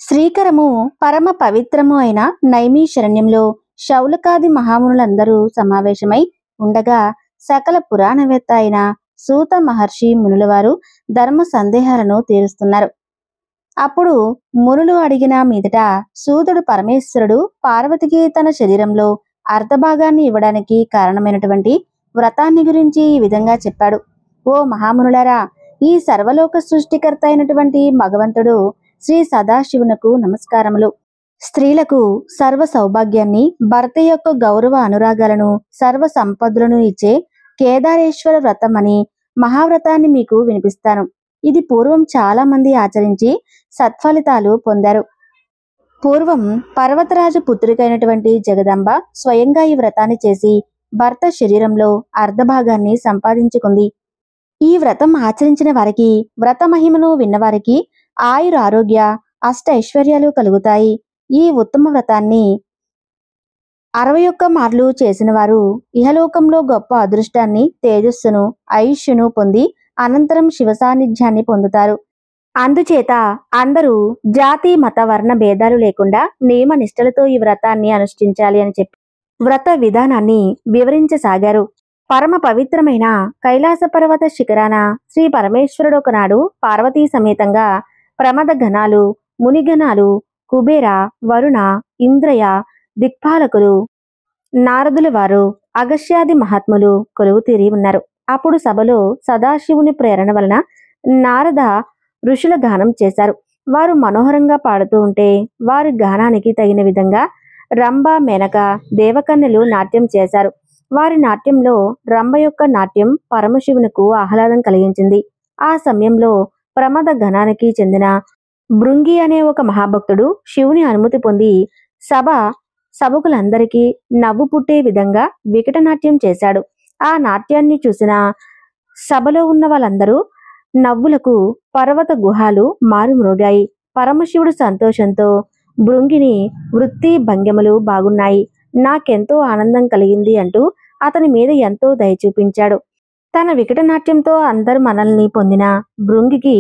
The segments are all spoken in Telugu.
శ్రీకరము పరమ పవిత్రము అయిన నైమిషరణ్యంలో శౌనకాది మహామునులందరూ సమావేశమై ఉండగా సకల పురాణవేత్త అయిన సూత మహర్షి మునులవారు ధర్మ సందేహాలను తీరుస్తున్నారు. అప్పుడు మునులు అడిగిన మీదట సూతుడు పరమేశ్వరుడు పార్వతికి తన శరీరంలో అర్ధభాగాన్ని ఇవ్వడానికి కారణమైనటువంటి వ్రతాన్ని గురించి ఈ విధంగా చెప్పాడు. ఓ మహామునులారా, ఈ సర్వలోక సృష్టికర్త అయినటువంటి భగవంతుడు శ్రీ సదాశివునకు నమస్కారములు. స్త్రీలకు సర్వ సౌభాగ్యాన్ని, భర్త యొక్క గౌరవ అనురాగాలను, సర్వ సంపదలను ఇచ్చే కేదారేశ్వర వ్రతం అని మహావ్రతాన్ని మీకు వినిపిస్తాను. ఇది పూర్వం చాలా మంది ఆచరించి సత్ఫలితాలు పొందారు. పూర్వం పర్వతరాజు పుత్రికైనటువంటి జగదంబ స్వయంగా ఈ వ్రతాన్ని చేసి భర్త శరీరంలో అర్ధభాగాన్ని సంపాదించుకుంది. ఈ వ్రతం ఆచరించిన వారికి, వ్రత మహిమను విన్నవారికి ఆయుర ఆరోగ్య అష్ట ఐశ్వర్యాలు కలుగుతాయి. ఈ ఉత్తమ వ్రతాన్ని 61 మార్లు చేసిన వారు ఇహలోకంలో గొప్ప అదృష్టాన్ని, తేజస్సును, ఆయుష్ను పొంది అనంతరం శివ సాన్నిధ్యాన్ని పొందుతారు. అందుచేత అందరూ జాతి మత వర్ణ భేదాలు లేకుండా నియమ నిష్టలతో ఈ వ్రతాన్ని అనుష్ఠించాలి అని చెప్పి వ్రత విధానాన్ని వివరించసాగారు. పరమ పవిత్రమైన కైలాస పర్వత శిఖరాన శ్రీ పరమేశ్వరుడు ఒకనాడు పార్వతీ సమేతంగా ప్రమద గణాలు, మునిగణాలు, కుబేర, వరుణ, ఇంద్రయ, దిక్పాలకులు, నారదుల వారు, అగస్త్యాది మహాత్ములు కొలువు తీరి ఉన్నారు. అప్పుడు సభలో సదాశివుని ప్రేరణ వలన నారద ఋషుల గానం చేశారు. వారు మనోహరంగా పాడుతూ ఉంటే వారి గానానికి తగిన విధంగా రంభ, మేనక, దేవకన్యలు నాట్యం చేశారు. వారి నాట్యంలో రంభ యొక్క నాట్యం పరమశివునకు ఆహ్లాదం కలిగించింది. ఆ సమయంలో ప్రమద గణానికి చెందిన భృంగి అనే ఒక మహాభక్తుడు శివుని అనుమతి పొంది సభకులందరికీ నవ్వు పుట్టే విధంగా వికట నాట్యం చేశాడు. ఆ నాట్యాన్ని చూసిన సభలో ఉన్న వాళ్ళందరూ నవ్వులకు పర్వత గుహాలు మారుమ్రోగాయి. పరమశివుడు సంతోషంతో భృంగిని వృత్తి భంగిమలు బాగున్నాయి, నాకెంతో ఆనందం కలిగింది అంటూ అతని మీద ఎంతో దయ చూపించాడు. తన వికట నాట్యంతో అందరు మనల్ని పొందిన భృంగికి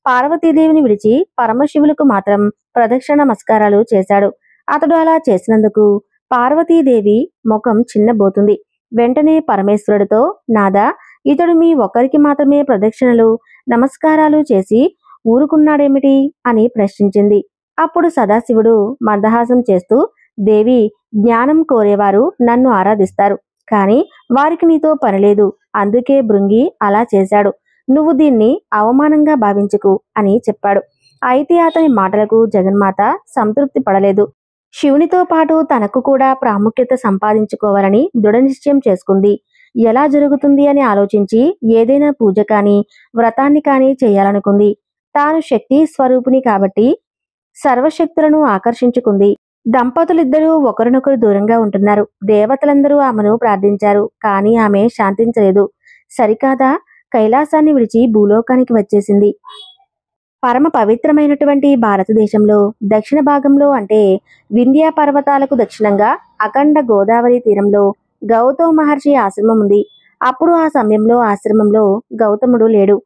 పార్వతీదేవిని విడిచి పరమశివులకు మాత్రం ప్రదక్షిణ నమస్కారాలు చేశాడు. అతడు అలా చేసినందుకు పార్వతీదేవి ముఖం చిన్నబోతుంది. వెంటనే పరమేశ్వరుడితో, నాదా, ఇతడు మీ ఒక్కరికి మాత్రమే ప్రదక్షిణలు నమస్కారాలు చేసి ఊరుకున్నాడేమిటి అని ప్రశ్నించింది. అప్పుడు సదాశివుడు మందహాసం చేస్తూ, దేవి, జ్ఞానం కోరేవారు నన్ను ఆరాధిస్తారు, కాని వారికి నీతో పనిలేదు. అందుకే భృంగి అలా చేశాడు. నువ్వు దీన్ని అవమానంగా భావించుకు అని చెప్పాడు. అయితే అతని మాటలకు జగన్మాత సంతృప్తి పడలేదు. శివునితో పాటు తనకు కూడా ప్రాముఖ్యత సంపాదించుకోవాలని దృఢనిశ్చయం చేసుకుంది. ఎలా జరుగుతుంది అని ఆలోచించి ఏదైనా పూజ కాని, వ్రతాన్ని కాని చేయాలనుకుంది. తాను శక్తి స్వరూపిణి కాబట్టి సర్వశక్తులను ఆకర్షించుకుంది. దంపతులిద్దరూ ఒకరినొకరు దూరంగా ఉంటున్నారు. దేవతలందరూ ఆమెను ప్రార్థించారు, కానీ ఆమె శాంతించలేదు. సరికాదా, కైలాసాన్ని విడిచి భూలోకానికి వచ్చేసింది. పరమ పవిత్రమైనటువంటి భారతదేశంలో దక్షిణ భాగంలో, అంటే వింధ్యా పర్వతాలకు దక్షిణంగా అఖండ గోదావరి తీరంలో గౌతమ మహర్షి ఆశ్రమం ఉంది. అప్పుడు ఆ సమయంలో ఆశ్రమంలో గౌతముడు లేడు.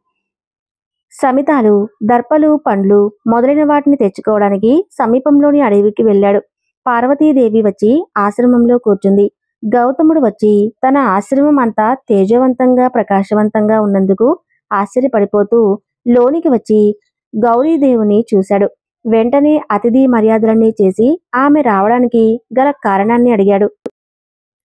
సమితాలు, దర్పలు, పండ్లు మొదలైన వాటిని తెచ్చుకోవడానికి సమీపంలోని అడవికి వెళ్ళాడు. పార్వతీదేవి వచ్చి ఆశ్రమంలో కూర్చుంది. గౌతముడు వచ్చి తన ఆశ్రమం అంతా తేజవంతంగా, ప్రకాశవంతంగా ఉన్నందుకు ఆశ్చర్యపడిపోతూ లోనికి వచ్చి గౌరీదేవిని చూశాడు. వెంటనే అతిథి మర్యాదలన్నీ చేసి ఆమె రావడానికి గల కారణాన్ని అడిగాడు.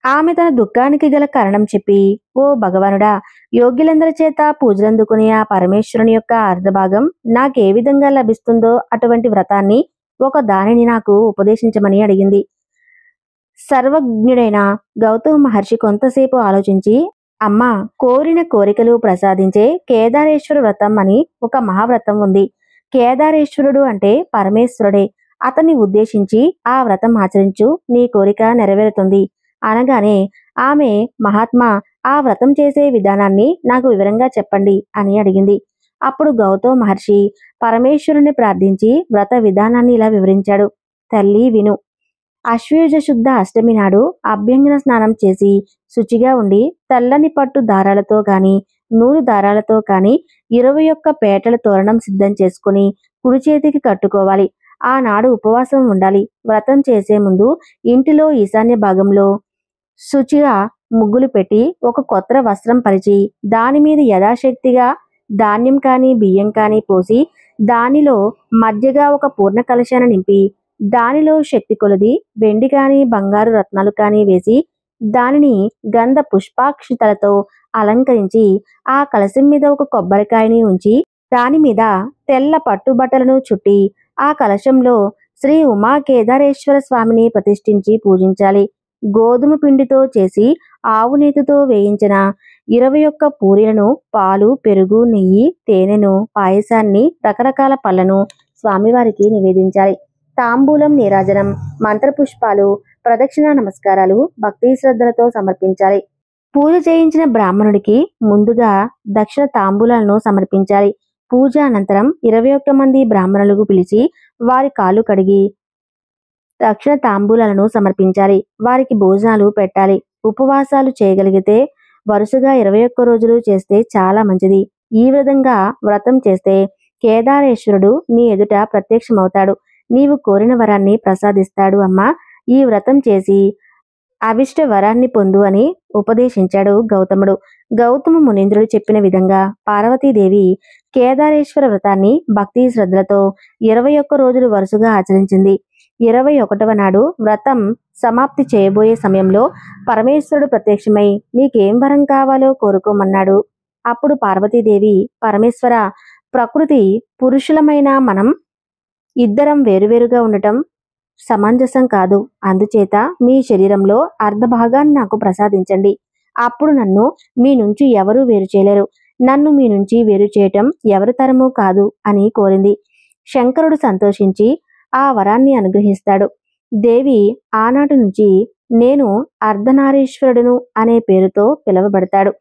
ఆమె తన దుఃఖానికి గల కారణం చెప్పి, ఓ భగవానుడా, యోగ్యులందరి చేత పూజలందుకునే ఆ పరమేశ్వరుని యొక్క అర్ధభాగం నాకే విధంగా లభిస్తుందో అటువంటి వ్రతాన్ని ఒక దానిని నాకు ఉపదేశించమని అడిగింది. సర్వజ్ఞుడైన గౌతమ మహర్షి కొంతసేపు ఆలోచించి, అమ్మా, కోరిన కోరికలు ప్రసాదించే కేదారేశ్వర వ్రతం అని ఒక మహావ్రతం ఉంది. కేదారేశ్వరుడు అంటే పరమేశ్వరుడే. అతన్ని ఉద్దేశించి ఆ వ్రతం ఆచరించు, నీ కోరిక నెరవేరుతుంది అనగానే ఆమె, మహాత్మా, ఆ వ్రతం చేసే విధానాన్ని నాకు వివరంగా చెప్పండి అని అడిగింది. అప్పుడు గౌతమ మహర్షి పరమేశ్వరుని ప్రార్థించి వ్రత విధానాన్ని ఇలా వివరించాడు. తల్లి, విను. అశ్వయుజ శుద్ధ అష్టమి నాడు అభ్యంగన స్నానం చేసి శుచిగా ఉండి తెల్లని పట్టు దారాలతో గాని, నూలు దారాలతో కాని 21 పేటల తోరణం సిద్ధం చేసుకుని కుడి చేతికి కట్టుకోవాలి. ఆనాడు ఉపవాసం ఉండాలి. వ్రతం చేసే ముందు ఇంటిలో ఈశాన్య భాగంలో శుచిగా ముగ్గులు పెట్టి ఒక కొత్త వస్త్రం పరిచి దాని మీద యథాశక్తిగా ధాన్యం కానీ బియ్యం కానీ పోసి దానిలో మధ్యగా ఒక పూర్ణ కలశాన్ని నింపి దానిలో శక్తి కొలది వెండి కానీ బంగారు రత్నాలు కానీ వేసి దానిని గంధ పుష్పాక్షితలతో అలంకరించి ఆ కలశం మీద ఒక కొబ్బరికాయని ఉంచి దాని మీద తెల్ల పట్టుబట్టలను చుట్టి ఆ కలశంలో శ్రీ ఉమా కేదారేశ్వర స్వామిని ప్రతిష్ఠించి పూజించాలి. గోధుమ పిండితో చేసి ఆవు నేతితో వేయించిన 21 పూరీలను, పాలు, పెరుగు, నెయ్యి, తేనెను, పాయసాన్ని, రకరకాల పళ్లను స్వామివారికి నివేదించాలి. తాంబూలం, నీరాజనం, మంత్రపుష్పాలు, ప్రదక్షిణ నమస్కారాలు భక్తి శ్రద్ధలతో సమర్పించాలి. పూజ చేయించిన బ్రాహ్మణుడికి ముందుగా దక్షిణ తాంబూలాలను సమర్పించాలి. పూజ అనంతరం 21 మంది బ్రాహ్మణులకు పిలిచి వారి కాళ్ళు కడిగి దక్షిణ తాంబూలాలను సమర్పించాలి. వారికి భోజనాలు పెట్టాలి. ఉపవాసాలు చేయగలిగితే వరుసగా 21 రోజులు చేస్తే చాలా మంచిది. ఈ విధంగా వ్రతం చేస్తే కేదారేశ్వరుడు నీ ఎదుట ప్రత్యక్షమవుతాడు. నీవు కోరిన వరాన్ని ప్రసాదిస్తాడు అమ్మా. ఈ వ్రతం చేసి అభిష్ట వరాన్ని పొందు అని ఉపదేశించాడు గౌతముడు. గౌతమ మునీంద్రుడు చెప్పిన విధంగా పార్వతీదేవి కేదారేశ్వర వ్రతాన్ని భక్తి శ్రద్ధలతో 21 రోజులు వరుసగా ఆచరించింది. 21వ నాడు వ్రతం సమాప్తి చేయబోయే సమయంలో పరమేశ్వరుడు ప్రత్యక్షమై నీకేం వరం కావాలో కోరుకోమన్నాడు. అప్పుడు పార్వతీదేవి, పరమేశ్వర, ప్రకృతి పురుషులమైన మనం ఇద్దరం వేరువేరుగా ఉండటం సమంజసం కాదు. అందుచేత మీ శరీరంలో అర్ధభాగాన్ని నాకు ప్రసాదించండి. అప్పుడు నన్ను మీ నుంచి ఎవరూ వేరు చేయలేరు. నన్ను మీ నుంచి వేరు చేయటం ఎవరి తరమూ కాదు అని కోరింది. శంకరుడు సంతోషించి ఆ వరాన్ని అనుగ్రహిస్తాడు. దేవి ఆనాటి నుంచి నేను అర్ధనారీశ్వరుడును అనే పేరుతో పిలువబడతాడు.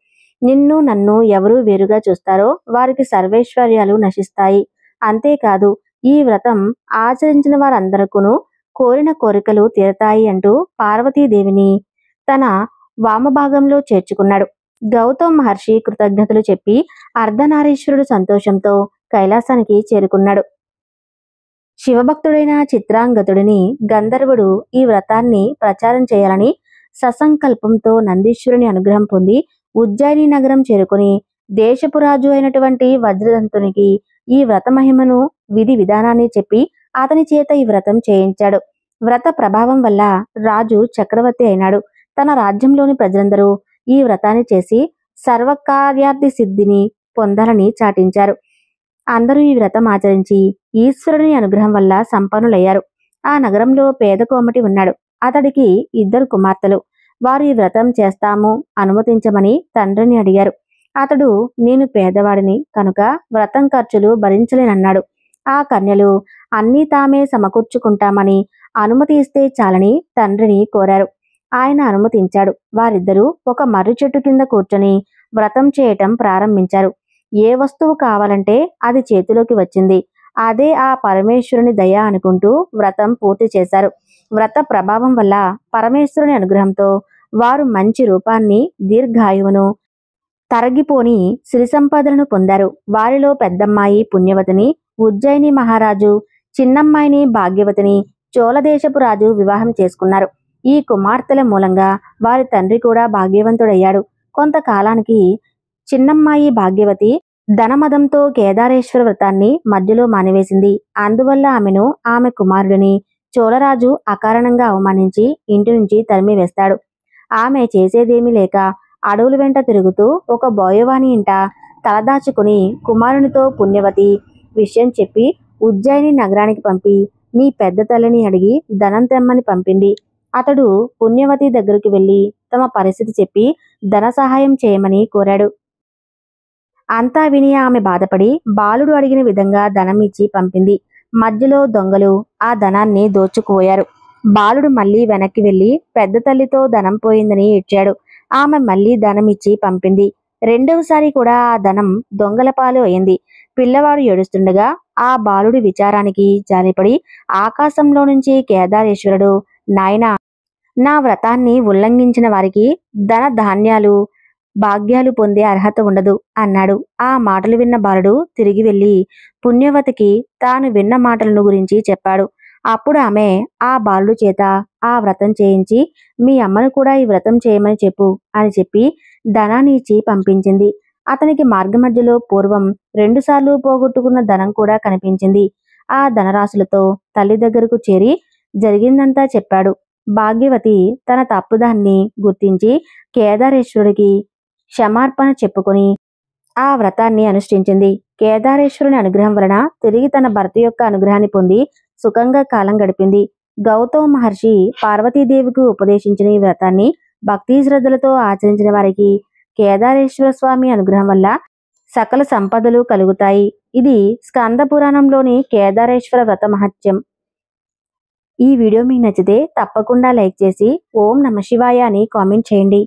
నిన్ను నన్ను ఎవరు వేరుగా చూస్తారో వారికి సర్వైశ్వర్యాలు నశిస్తాయి. అంతేకాదు ఈ వ్రతం ఆచరించిన వారందరికీ కోరిన కోరికలు తీరతాయి అంటూ పార్వతీదేవిని తన వామభాగంలో చేర్చుకున్నాడు. గౌతమ మహర్షి కృతజ్ఞతలు చెప్పి అర్ధనారీశ్వరుడు సంతోషంతో కైలాసానికి చేరుకున్నాడు. శివభక్తుడైన చిత్రాంగతుడిని గంధర్వుడు ఈ వ్రతాన్ని ప్రచారం చేయాలని ససంకల్పంతో నందీశ్వరుని అనుగ్రహం పొంది ఉజ్జయిని నగరం చేరుకుని దేశపురాజు అయినటువంటి వజ్రదంతునికి ఈ వ్రత మహిమను విధి విధానాన్ని చెప్పి అతని చేత ఈ వ్రతం చేయించాడు. వ్రత ప్రభావం వల్ల రాజు చక్రవర్తి అయినాడు. తన రాజ్యంలోని ప్రజలందరూ ఈ వ్రతాన్ని చేసి సర్వకార్యార్థి సిద్ధిని పొందాలని చాటించారు. అందరూ ఈ వ్రతం ఆచరించి ఈశ్వరుని అనుగ్రహం వల్ల సంపన్నులయ్యారు. ఆ నగరంలో పేద కోమటి ఉన్నాడు. అతడికి 2 కుమార్తెలు. వారు ఈ వ్రతం చేస్తాము అనుమతించమని తండ్రిని అడిగారు. అతడు నేను పేదవాడిని కనుక వ్రతం ఖర్చులు భరించలేనన్నాడు. ఆ కన్యలు అన్నీ తామే సమకూర్చుకుంటామని అనుమతి ఇస్తే చాలని తండ్రిని కోరారు. ఆయన అనుమతించాడు. వారిద్దరూ ఒక మర్రి చెట్టు కింద కూర్చొని వ్రతం చేయటం ప్రారంభించారు. ఏ వస్తువు కావాలంటే అది చేతిలోకి వచ్చింది. అదే ఆ పరమేశ్వరుని దయ అనుకుంటూ వ్రతం పూర్తి చేశారు. వ్రత ప్రభావం వల్ల పరమేశ్వరుని అనుగ్రహంతో వారు మంచి రూపాన్ని, దీర్ఘాయువును, తరగిపోని సిరి సంపదలను పొందారు. వారిలో పెద్దమ్మాయి పుణ్యవతిని ఉజ్జయిని మహారాజు, చిన్నమ్మాయిని భాగ్యవతిని చోళదేశపు రాజు వివాహం చేసుకున్నారు. ఈ కుమార్తెల మూలంగా వారి తండ్రి కూడా భాగ్యవంతుడయ్యాడు. కొంతకాలానికి చిన్నమ్మాయి భాగ్యవతి ధనమదంతో కేదారేశ్వర వ్రతాన్ని మధ్యలో మానివేసింది. అందువల్ల ఆమెను, ఆమె కుమారుడిని చోళరాజు అకారణంగా అవమానించి ఇంటి నుంచి తరిమివేస్తాడు. ఆమె చేసేదేమీ లేక అడవుల వెంట తిరుగుతూ ఒక బోయవాని ఇంట తలదాచుకుని కుమారునితో పుణ్యవతి విషయం చెప్పి ఉజ్జయిని నగరానికి పంపి నీ పెద్ద తల్లిని అడిగి ధనం తెమ్మని పంపింది. అతడు పుణ్యవతి దగ్గరికి వెళ్లి తమ పరిస్థితి చెప్పి ధన సహాయం చేయమని కోరాడు. అంతా విని ఆమె బాధపడి బాలుడు అడిగిన విధంగా ధనం ఇచ్చి పంపింది. మధ్యలో దొంగలు ఆ ధనాన్ని దోచుకుపోయారు. బాలుడు మళ్లీ వెనక్కి వెళ్లి పెద్ద తల్లితో ధనం పోయిందని ఏడ్చాడు. ఆమె మళ్లీ ధనం ఇచ్చి పంపింది. రెండవసారి కూడా ఆ ధనం దొంగల పాలు అయింది. పిల్లవాడు ఏడుస్తుండగా ఆ బాలుడి విచారానికి జాలిపడి ఆకాశంలో నుంచి కేదారేశ్వరుడు, నాయనా, నా వ్రతాన్ని ఉల్లంఘించిన వారికి ధన ధాన్యాలు భాగ్యాలు పొందే అర్హత ఉండదు అన్నాడు. ఆ మాటలు విన్న బాలుడు తిరిగి వెళ్లి పుణ్యవతికి తాను విన్న మాటలను గురించి చెప్పాడు. అప్పుడు ఆమె ఆ బాలుడు చేత ఆ వ్రతం చేయించి మీ అమ్మను కూడా ఈ వ్రతం చేయమని చెప్పు అని చెప్పి ధనాన్ని ఇచ్చి పంపించింది. అతనికి మార్గమధ్యలో పూర్వం 2 సార్లు పోగొట్టుకున్న ధనం కూడా కనిపించింది. ఆ ధనరాశులతో తల్లి దగ్గరకు చేరి జరిగిందంతా చెప్పాడు. భాగ్యవతి తన తప్పుదాన్ని గుర్తించి కేదారేశ్వరుడికి క్షమార్పణ చెప్పుకొని ఆ వ్రతాన్ని అనుష్ఠించింది. కేదారేశ్వరుని అనుగ్రహం వలన తిరిగి తన భర్త యొక్క అనుగ్రహాన్ని పొంది సుఖంగా కాలం గడిపింది. గౌతమ మహర్షి పార్వతీదేవికి ఉపదేశించిన ఈ వ్రతాన్ని భక్తి శ్రద్ధలతో ఆచరించిన వారికి కేదారేశ్వర స్వామి అనుగ్రహం వల్ల సకల సంపదలు కలుగుతాయి. ఇది స్కంద పురాణంలోని కేదారేశ్వర వ్రత మహత్యం. ఈ వీడియో మీకు నచ్చితే తప్పకుండా లైక్ చేసి ఓం నమ శివాయ అని కామెంట్ చేయండి.